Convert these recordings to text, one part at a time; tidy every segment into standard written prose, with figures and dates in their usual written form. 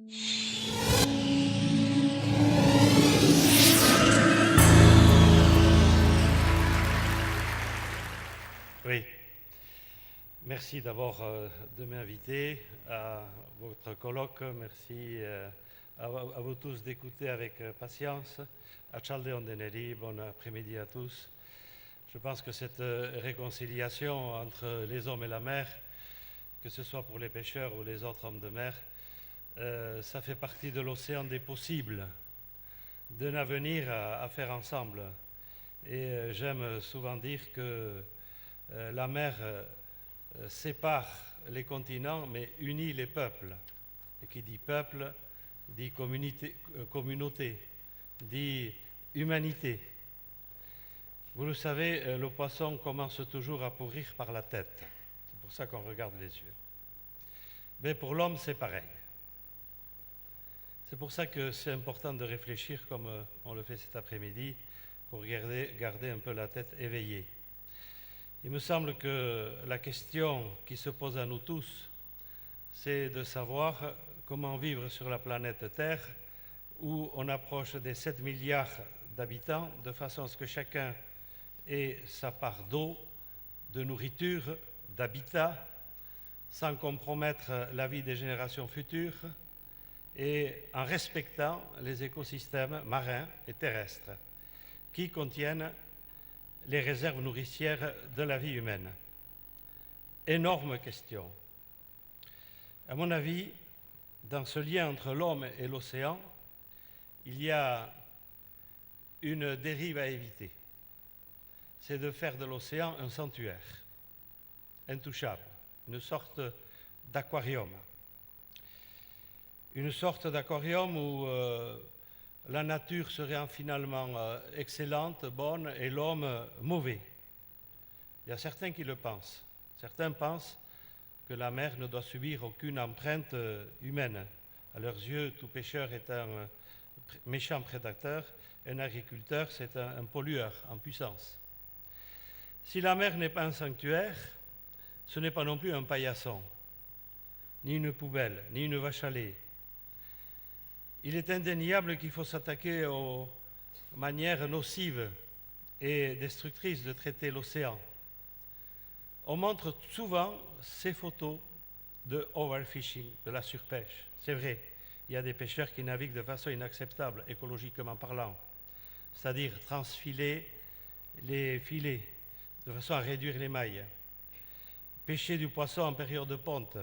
Oui, merci d'abord de m'inviter à votre colloque. Merci à vous tous d'écouter avec patience. Achalde Ondeneri, bon après-midi à tous. Je pense que cette réconciliation entre les hommes et la mer, que ce soit pour les pêcheurs ou les autres hommes de mer, ça fait partie de l'océan des possibles, d'un avenir à faire ensemble. Et j'aime souvent dire que la mer sépare les continents mais unit les peuples. Et qui dit peuple dit communauté, dit humanité. Vous le savez, le poisson commence toujours à pourrir par la tête. C'est pour ça qu'on regarde les yeux. Mais pour l'homme, c'est pareil. C'est pour ça que c'est important de réfléchir comme on le fait cet après-midi pour garder un peu la tête éveillée. Il me semble que la question qui se pose à nous tous, c'est de savoir comment vivre sur la planète Terre où on approche des 7 milliards d'habitants de façon à ce que chacun ait sa part d'eau, de nourriture, d'habitat, sans compromettre la vie des générations futures et en respectant les écosystèmes marins et terrestres qui contiennent les réserves nourricières de la vie humaine. Énorme question. À mon avis, dans ce lien entre l'homme et l'océan, il y a une dérive à éviter. C'est de faire de l'océan un sanctuaire, intouchable, une sorte d'aquarium. Une sorte d'aquarium où la nature serait finalement excellente, bonne, et l'homme mauvais. Il y a certains qui le pensent. Certains pensent que la mer ne doit subir aucune empreinte humaine. À leurs yeux, tout pêcheur est un méchant prédateur, un agriculteur, c'est un pollueur en puissance. Si la mer n'est pas un sanctuaire, ce n'est pas non plus un paillasson, ni une poubelle, ni une vache à lait. Il est indéniable qu'il faut s'attaquer aux manières nocives et destructrices de traiter l'océan. On montre souvent ces photos de overfishing, de la surpêche. C'est vrai, il y a des pêcheurs qui naviguent de façon inacceptable, écologiquement parlant, c'est-à-dire transfiler les filets de façon à réduire les mailles, pêcher du poisson en période de ponte,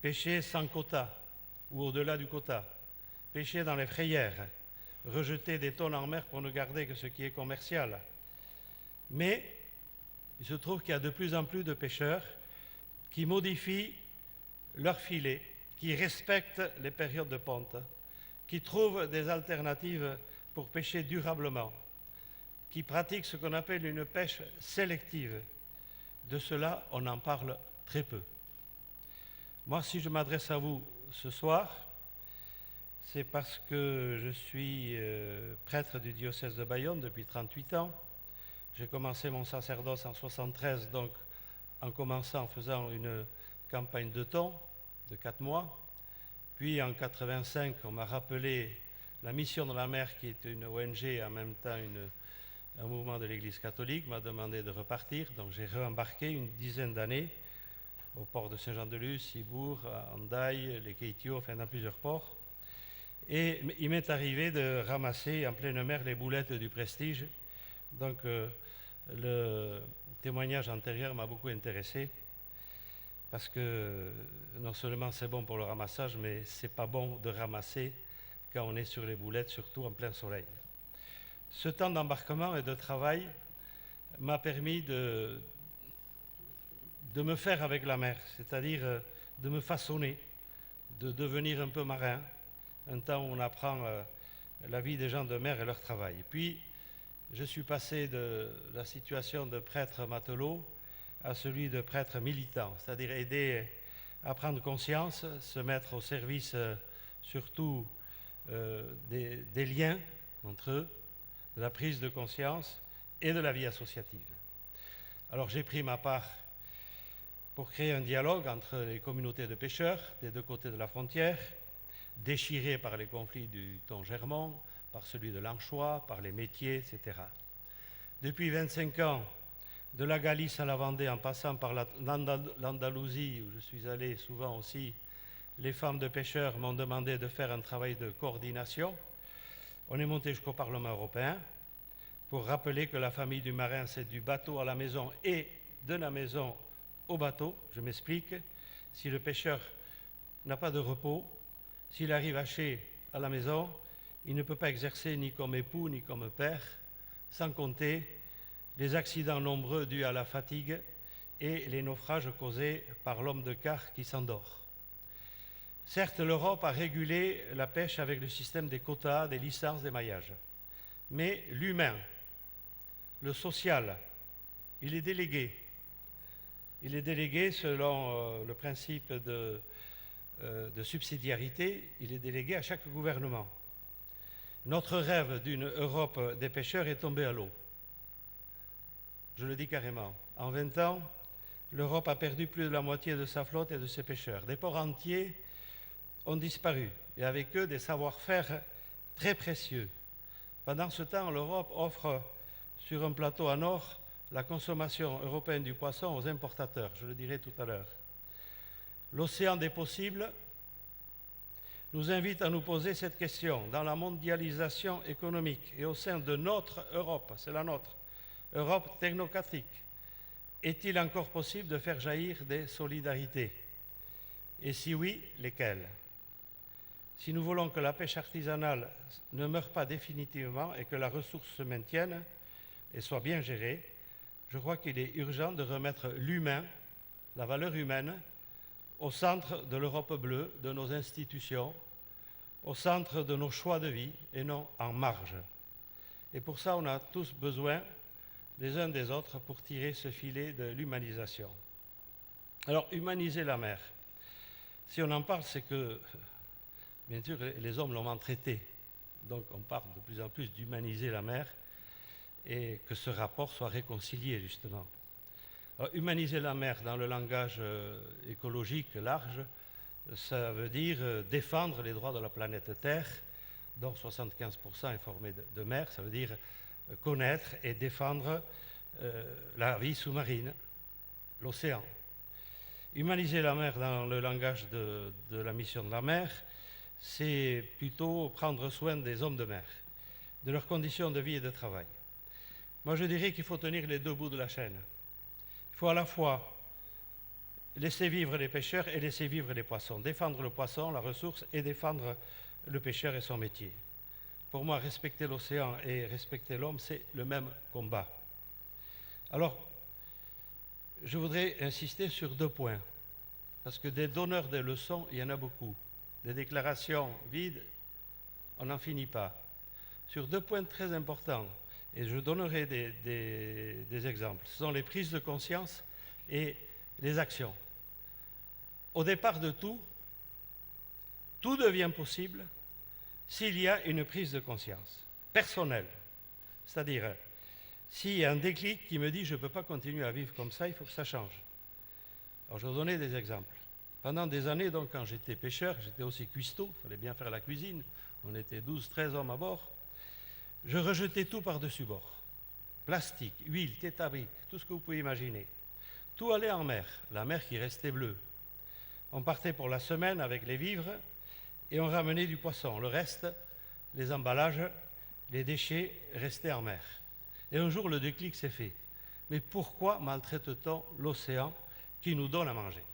pêcher sans quota ou au-delà du quota, pêcher dans les frayères, rejeter des tonnes en mer pour ne garder que ce qui est commercial. Mais il se trouve qu'il y a de plus en plus de pêcheurs qui modifient leurs filets, qui respectent les périodes de ponte, qui trouvent des alternatives pour pêcher durablement, qui pratiquent ce qu'on appelle une pêche sélective. De cela, on en parle très peu. Moi, si je m'adresse à vous ce soir, c'est parce que je suis prêtre du diocèse de Bayonne depuis 38 ans. J'ai commencé mon sacerdoce en 1973, donc en commençant en faisant une campagne de thon de 4 mois. Puis en 1985, on m'a rappelé la Mission de la Mer, qui est une ONG et en même temps un mouvement de l'Église catholique, m'a demandé de repartir. Donc j'ai réembarqué une dizaine d'années au port de Saint-Jean-de-Luz, Cibourg, Hendaye, les Keitio, enfin dans plusieurs ports. Et il m'est arrivé de ramasser en pleine mer les boulettes du Prestige. Donc le témoignage antérieur m'a beaucoup intéressé parce que non seulement c'est bon pour le ramassage, mais c'est pas bon de ramasser quand on est sur les boulettes, surtout en plein soleil. Ce temps d'embarquement et de travail m'a permis de me faire avec la mer, c'est-à-dire de me façonner, de devenir un peu marin, un temps où on apprend la vie des gens de mer et leur travail. Puis, je suis passé de la situation de prêtre matelot à celui de prêtre militant, c'est-à-dire aider à prendre conscience, se mettre au service surtout des liens entre eux, de la prise de conscience et de la vie associative. Alors j'ai pris ma part pour créer un dialogue entre les communautés de pêcheurs des deux côtés de la frontière, déchirés par les conflits du Thon-Germont, par celui de l'anchois, par les métiers, etc. Depuis 25 ans, de la Galice à la Vendée, en passant par l'Andalousie, où je suis allé souvent aussi, les femmes de pêcheurs m'ont demandé de faire un travail de coordination. On est monté jusqu'au Parlement européen pour rappeler que la famille du marin, c'est du bateau à la maison et de la maison au bateau. Je m'explique. Si le pêcheur n'a pas de repos, s'il arrive haché à la maison, il ne peut pas exercer ni comme époux ni comme père, sans compter les accidents nombreux dus à la fatigue et les naufrages causés par l'homme de quart qui s'endort. Certes, l'Europe a régulé la pêche avec le système des quotas, des licences, des maillages. Mais l'humain, le social, il est délégué. Il est délégué selon le principe de subsidiarité, il est délégué à chaque gouvernement. Notre rêve d'une Europe des pêcheurs est tombé à l'eau. Je le dis carrément. En 20 ans, l'Europe a perdu plus de la moitié de sa flotte et de ses pêcheurs. Des ports entiers ont disparu, et avec eux des savoir-faire très précieux. Pendant ce temps, l'Europe offre sur un plateau en or la consommation européenne du poisson aux importateurs, je le dirai tout à l'heure. L'océan des possibles nous invite à nous poser cette question. Dans la mondialisation économique et au sein de notre Europe, c'est la nôtre, Europe technocratique, est-il encore possible de faire jaillir des solidarités? Et si oui, lesquelles? Si nous voulons que la pêche artisanale ne meure pas définitivement et que la ressource se maintienne et soit bien gérée, je crois qu'il est urgent de remettre l'humain, la valeur humaine, au centre de l'Europe bleue, de nos institutions, au centre de nos choix de vie et non en marge. Et pour ça, on a tous besoin les uns des autres pour tirer ce filet de l'humanisation. Alors, humaniser la mer. Si on en parle, c'est que, bien sûr, les hommes l'ont maltraité. Donc, on parle de plus en plus d'humaniser la mer et que ce rapport soit réconcilié, justement. Alors, humaniser la mer dans le langage écologique large, ça veut dire défendre les droits de la planète Terre, dont 75% est formé de mer. Ça veut dire connaître et défendre la vie sous-marine, l'océan. Humaniser la mer dans le langage de la mission de la mer, c'est plutôt prendre soin des hommes de mer, de leurs conditions de vie et de travail. Moi, je dirais qu'il faut tenir les deux bouts de la chaîne. Il faut à la fois laisser vivre les pêcheurs et laisser vivre les poissons, défendre le poisson, la ressource, et défendre le pêcheur et son métier. Pour moi, respecter l'océan et respecter l'homme, c'est le même combat. Alors, je voudrais insister sur deux points, parce que des donneurs de leçons, il y en a beaucoup. Des déclarations vides, on n'en finit pas. Sur deux points très importants, et je donnerai des exemples. Ce sont les prises de conscience et les actions. Au départ de tout devient possible s'il y a une prise de conscience personnelle. C'est-à-dire, s'il y a un déclic qui me dit « je ne peux pas continuer à vivre comme ça, il faut que ça change ». Alors, je vais vous donner des exemples. Pendant des années, donc, quand j'étais pêcheur, j'étais aussi cuistot, il fallait bien faire la cuisine, on était 12-13 hommes à bord, je rejetais tout par-dessus bord. Plastique, huile, tétabrique, tout ce que vous pouvez imaginer. Tout allait en mer, la mer qui restait bleue. On partait pour la semaine avec les vivres et on ramenait du poisson. Le reste, les emballages, les déchets restaient en mer. Et un jour, le déclic s'est fait. Mais pourquoi maltraite-t-on l'océan qui nous donne à manger?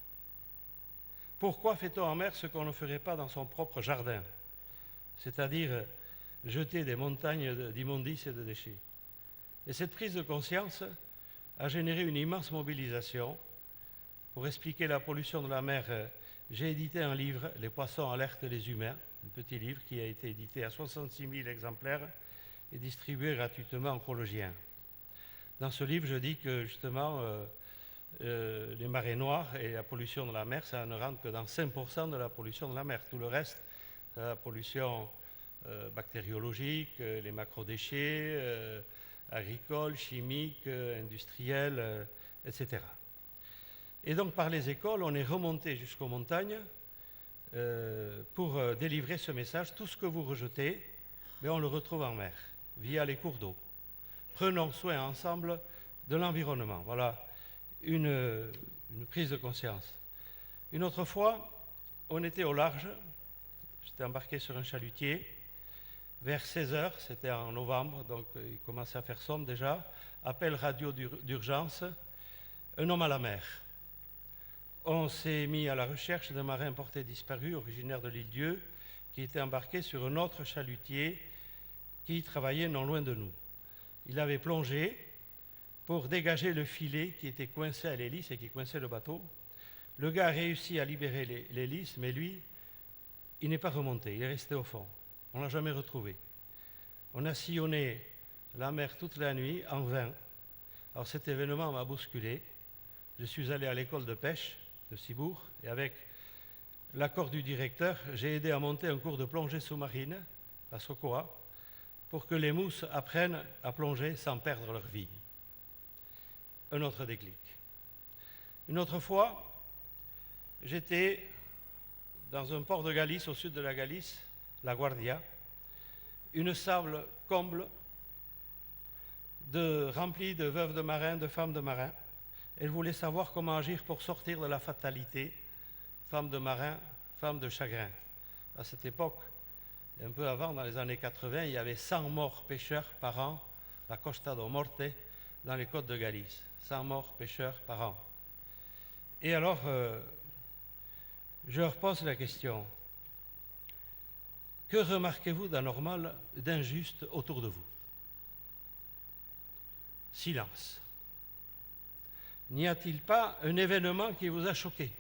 Pourquoi fait-on en mer ce qu'on ne ferait pas dans son propre jardin? C'est-à-dire jeter des montagnes d'immondices et de déchets. Et cette prise de conscience a généré une immense mobilisation. Pour expliquer la pollution de la mer, j'ai édité un livre, « Les poissons alertent les humains », un petit livre qui a été édité à 66 000 exemplaires et distribué gratuitement aux collégiens. Dans ce livre, je dis que justement, les marées noires et la pollution de la mer, ça ne rentre que dans 5% de la pollution de la mer. Tout le reste, la pollution bactériologique, les macrodéchets, agricoles, chimiques, industriels, etc. Et donc par les écoles, on est remonté jusqu'aux montagnes pour délivrer ce message. Tout ce que vous rejetez, mais on le retrouve en mer, via les cours d'eau. Prenons soin ensemble de l'environnement. Voilà une prise de conscience. Une autre fois, on était au large, j'étais embarqué sur un chalutier, vers 16 h, c'était en novembre, donc il commençait à faire sombre déjà, appel radio d'urgence, un homme à la mer. On s'est mis à la recherche d'un marin porté disparu, originaire de l'île Dieu, qui était embarqué sur un autre chalutier qui travaillait non loin de nous. Il avait plongé pour dégager le filet qui était coincé à l'hélice et qui coinçait le bateau. Le gars a réussi à libérer l'hélice, mais lui, il n'est pas remonté, il est resté au fond. On ne l'a jamais retrouvé. On a sillonné la mer toute la nuit, en vain. Alors cet événement m'a bousculé. Je suis allé à l'école de pêche de Cibourg et avec l'accord du directeur, j'ai aidé à monter un cours de plongée sous-marine à Sokoa pour que les mousses apprennent à plonger sans perdre leur vie. Un autre déclic. Une autre fois, j'étais dans un port de Galice, au sud de la Galice, La Guardia, une sable comble remplie de veuves de marins, de femmes de marins. Elle voulait savoir comment agir pour sortir de la fatalité, femmes de marins, femmes de chagrin. À cette époque, et un peu avant, dans les années 80, il y avait 100 morts pêcheurs par an, la Costa do Morte, dans les côtes de Galice. 100 morts pêcheurs par an. Et alors, je leur pose la question, que remarquez-vous d'anormal, d'injuste autour de vous? Silence. N'y a-t-il pas un événement qui vous a choqué?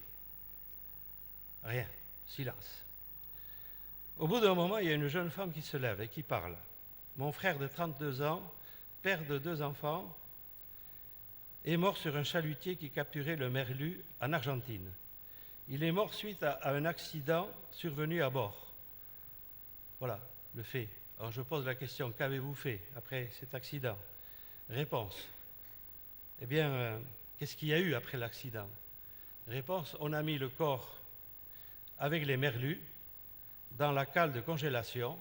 Rien. Silence. Au bout d'un moment, il y a une jeune femme qui se lève et qui parle. Mon frère de 32 ans, père de 2 enfants, est mort sur un chalutier qui capturait le merlu en Argentine. Il est mort suite à un accident survenu à bord. Voilà, le fait. Alors je pose la question, qu'avez-vous fait après cet accident? Réponse. Eh bien, qu'est-ce qu'il y a eu après l'accident? Réponse, on a mis le corps avec les merlus dans la cale de congélation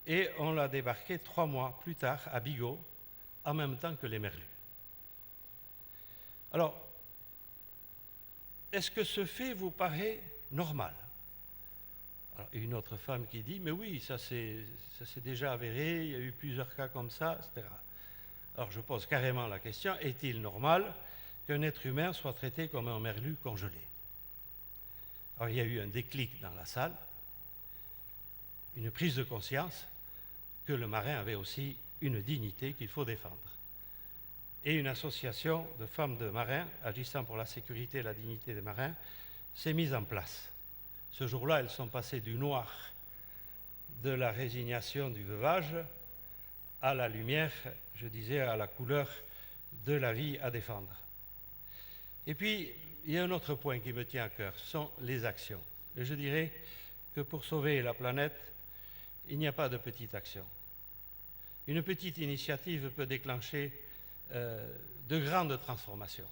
et on l'a débarqué 3 mois plus tard à Bigot, en même temps que les merlus. Alors, est-ce que ce fait vous paraît normal? Alors, une autre femme qui dit, mais oui, ça s'est déjà avéré, il y a eu plusieurs cas comme ça, etc. Alors je pose carrément la question, est-il normal qu'un être humain soit traité comme un merlu congelé? Alors il y a eu un déclic dans la salle, une prise de conscience que le marin avait aussi une dignité qu'il faut défendre. Et une association de femmes de marins agissant pour la sécurité et la dignité des marins s'est mise en place. Ce jour-là, elles sont passées du noir de la résignation du veuvage à la lumière, je disais, à la couleur de la vie à défendre. Et puis, il y a un autre point qui me tient à cœur, ce sont les actions. Et je dirais que pour sauver la planète, il n'y a pas de petite action. Une petite initiative peut déclencher de grandes transformations.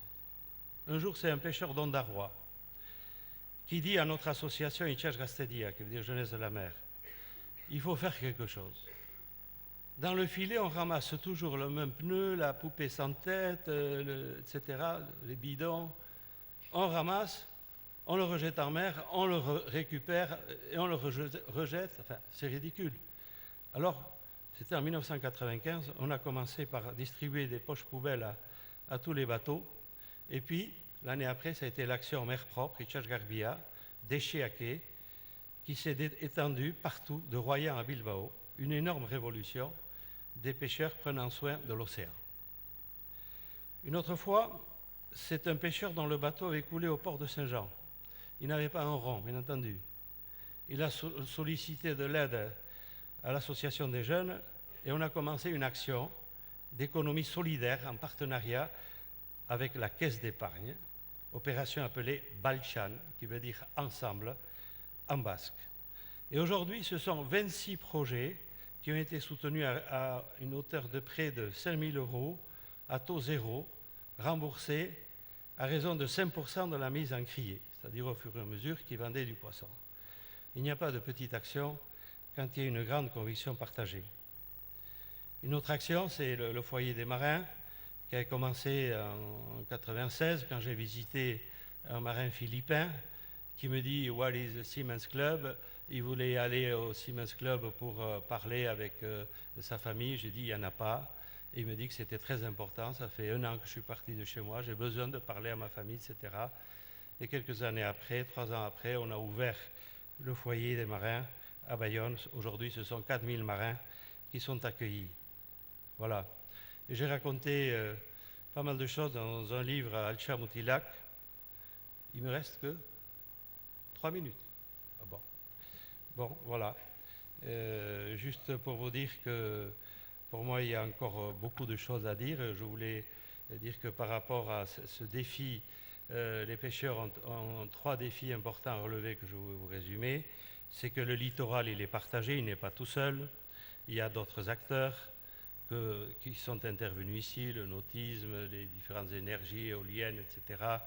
Un jour, c'est un pêcheur d'Ondarroa qui dit à notre association Icciaj Gastedia, qui veut dire Jeunesse de la mer, il faut faire quelque chose. Dans le filet, on ramasse toujours le même pneu, la poupée sans tête, etc., les bidons. On ramasse, on le rejette en mer, on le récupère et on le rejette. Enfin, c'est ridicule. Alors, c'était en 1995, on a commencé par distribuer des poches poubelles à tous les bateaux. Et puis, l'année après, ça a été l'action mer propre, Icciaj Garbia, déchets à quai, qui s'est étendue partout, de Royan à Bilbao. Une énorme révolution des pêcheurs prenant soin de l'océan. Une autre fois, c'est un pêcheur dont le bateau avait coulé au port de Saint-Jean. Il n'avait pas un rond, bien entendu. Il a sollicité de l'aide à l'association des jeunes et on a commencé une action d'économie solidaire en partenariat avec la Caisse d'épargne, opération appelée Balchan, qui veut dire ensemble, en basque. Et aujourd'hui, ce sont 26 projets qui ont été soutenus à une hauteur de près de 5 000 € à taux zéro, remboursés à raison de 5% de la mise en criée, c'est-à-dire au fur et à mesure qu'ils vendaient du poisson. Il n'y a pas de petite action quand il y a une grande conviction partagée. Une autre action, c'est le foyer des marins, qui a commencé en 1996, quand j'ai visité un marin philippin qui me dit « What is the Seamen's Club ?» Il voulait aller au Seamen's Club pour parler avec sa famille. J'ai dit « Il n'y en a pas ». Et il me dit que c'était très important. Ça fait 1 an que je suis parti de chez moi. J'ai besoin de parler à ma famille, etc. Et quelques années après, 3 ans après, on a ouvert le foyer des marins à Bayonne. Aujourd'hui, ce sont 4000 marins qui sont accueillis. Voilà. Et j'ai raconté pas mal de choses dans un livre à Alcha-Moutilak. Il me reste que 3 minutes. Ah bon. Bon, voilà. Juste pour vous dire que pour moi, il y a encore beaucoup de choses à dire. Je voulais dire que par rapport à ce défi, les pêcheurs ont 3 défis importants à relever que je vais vous résumer. C'est que le littoral, il est partagé, il n'est pas tout seul. Il y a d'autres acteurs qui sont intervenus ici, le nautisme, les différentes énergies éoliennes, etc.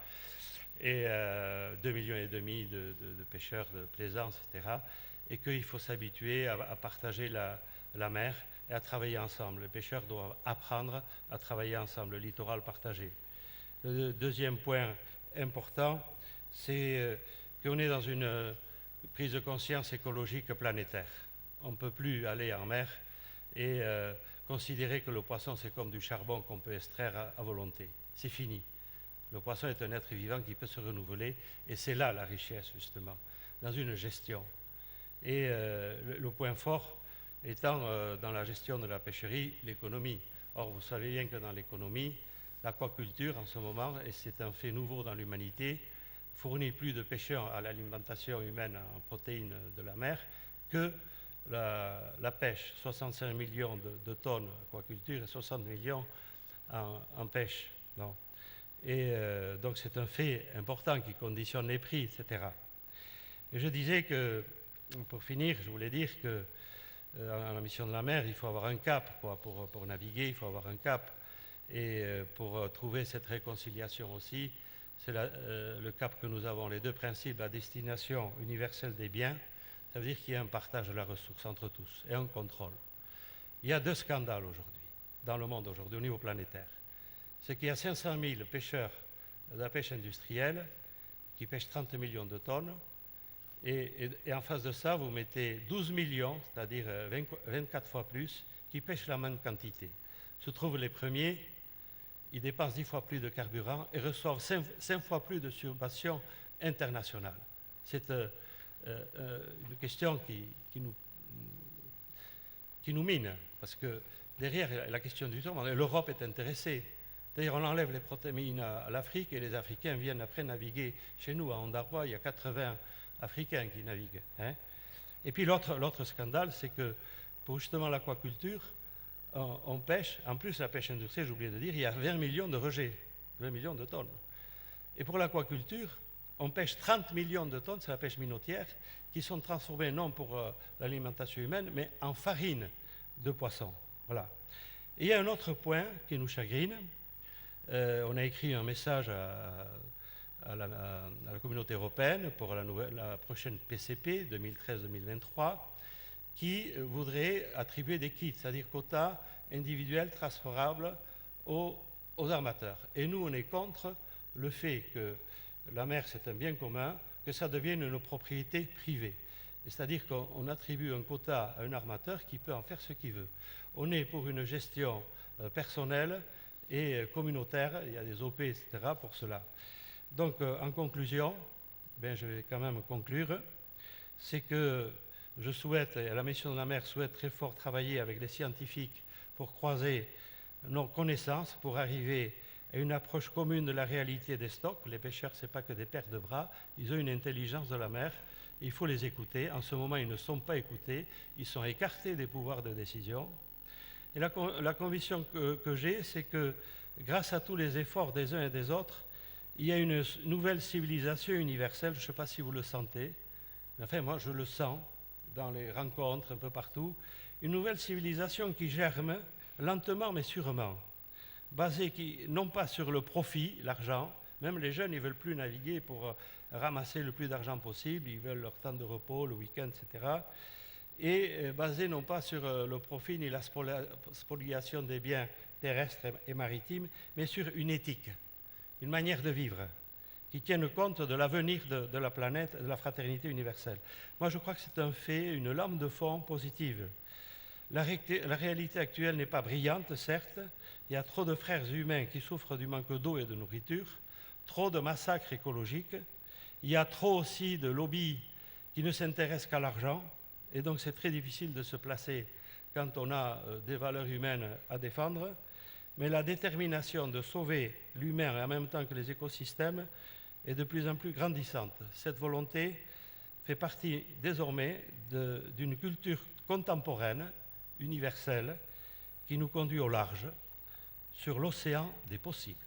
Et 2,5 millions de pêcheurs de plaisance, etc. Et qu'il faut s'habituer à partager la mer et à travailler ensemble. Les pêcheurs doivent apprendre à travailler ensemble, le littoral partagé. Le deuxième point important, c'est qu'on est dans une prise de conscience écologique planétaire. On ne peut plus aller en mer et considérer que le poisson, c'est comme du charbon qu'on peut extraire à volonté. C'est fini. Le poisson est un être vivant qui peut se renouveler, et c'est là la richesse, justement, dans une gestion. Et le point fort étant dans la gestion de la pêcherie, l'économie. Or, vous savez bien que dans l'économie, l'aquaculture, en ce moment, et c'est un fait nouveau dans l'humanité, fournit plus de pêcheurs à l'alimentation humaine en protéines de la mer que la pêche. 65 millions de tonnes aquaculture et 60 millions en pêche. Non. Et donc c'est un fait important qui conditionne les prix, etc. Et je disais que, pour finir, je voulais dire que en la mission de la mer, il faut avoir un cap. Pour naviguer, il faut avoir un cap. Et pour trouver cette réconciliation aussi, c'est le cap que nous avons, les 2 principes, la destination universelle des biens, ça veut dire qu'il y a un partage de la ressource entre tous et un contrôle. Il y a 2 scandales aujourd'hui, dans le monde aujourd'hui, au niveau planétaire. C'est qu'il y a 500 000 pêcheurs de la pêche industrielle qui pêchent 30 millions de tonnes, et en face de ça, vous mettez 12 millions, c'est-à-dire 24 fois plus, qui pêchent la même quantité. Se trouvent les premiers, ils dépensent 10 fois plus de carburant et reçoivent 5 fois plus de subventions internationales. C'est une question qui nous mine, parce que derrière la question du temps, l'Europe est intéressée. D'ailleurs, on enlève les protéines à l'Afrique et les Africains viennent après naviguer chez nous. À Ondarroa, il y a 80 Africains qui naviguent. Hein. Et puis l'autre scandale, c'est que pour justement l'aquaculture, on pêche, en plus la pêche industrielle, j'ai oublié de dire, il y a 20 millions de rejets, 20 millions de tonnes. Et pour l'aquaculture, on pêche 30 millions de tonnes, c'est la pêche minotière, qui sont transformées non pour l'alimentation humaine, mais en farine de poisson. Voilà. Et il y a un autre point qui nous chagrine. On a écrit un message à la communauté européenne pour la prochaine PCP 2013-2023 qui voudrait attribuer des kits, c'est-à-dire quotas individuels transférables aux armateurs. Et nous, on est contre le fait que la mer, c'est un bien commun, que ça devienne une propriété privée. C'est-à-dire qu'on attribue un quota à un armateur qui peut en faire ce qu'il veut. On est pour une gestion personnelle et communautaire, il y a des OP, etc. pour cela. Donc, en conclusion, je vais quand même conclure, c'est que je souhaite, et la mission de la mer souhaite très fort travailler avec les scientifiques pour croiser nos connaissances, pour arriver à une approche commune de la réalité des stocks. Les pêcheurs, ce n'est pas que des paires de bras, ils ont une intelligence de la mer, il faut les écouter. En ce moment, ils ne sont pas écoutés, ils sont écartés des pouvoirs de décision. Et la conviction que j'ai, c'est que grâce à tous les efforts des uns et des autres, il y a une nouvelle civilisation universelle, je ne sais pas si vous le sentez, mais enfin moi je le sens dans les rencontres un peu partout, une nouvelle civilisation qui germe lentement mais sûrement, basée non pas sur le profit, l'argent, même les jeunes ils ne veulent plus naviguer pour ramasser le plus d'argent possible, ils veulent leur temps de repos, le week-end, etc. Et basé non pas sur le profit ni la spoliation des biens terrestres et maritimes, mais sur une éthique, une manière de vivre qui tienne compte de l'avenir de la planète, de la fraternité universelle. Moi, je crois que c'est un fait, une lame de fond positive. La réalité actuelle n'est pas brillante, certes. Il y a trop de frères humains qui souffrent du manque d'eau et de nourriture, trop de massacres écologiques. Il y a trop aussi de lobbies qui ne s'intéressent qu'à l'argent. Et donc, c'est très difficile de se placer quand on a des valeurs humaines à défendre. Mais la détermination de sauver l'humain en même temps que les écosystèmes est de plus en plus grandissante. Cette volonté fait partie désormais d'une culture contemporaine, universelle, qui nous conduit au large, sur l'océan des possibles.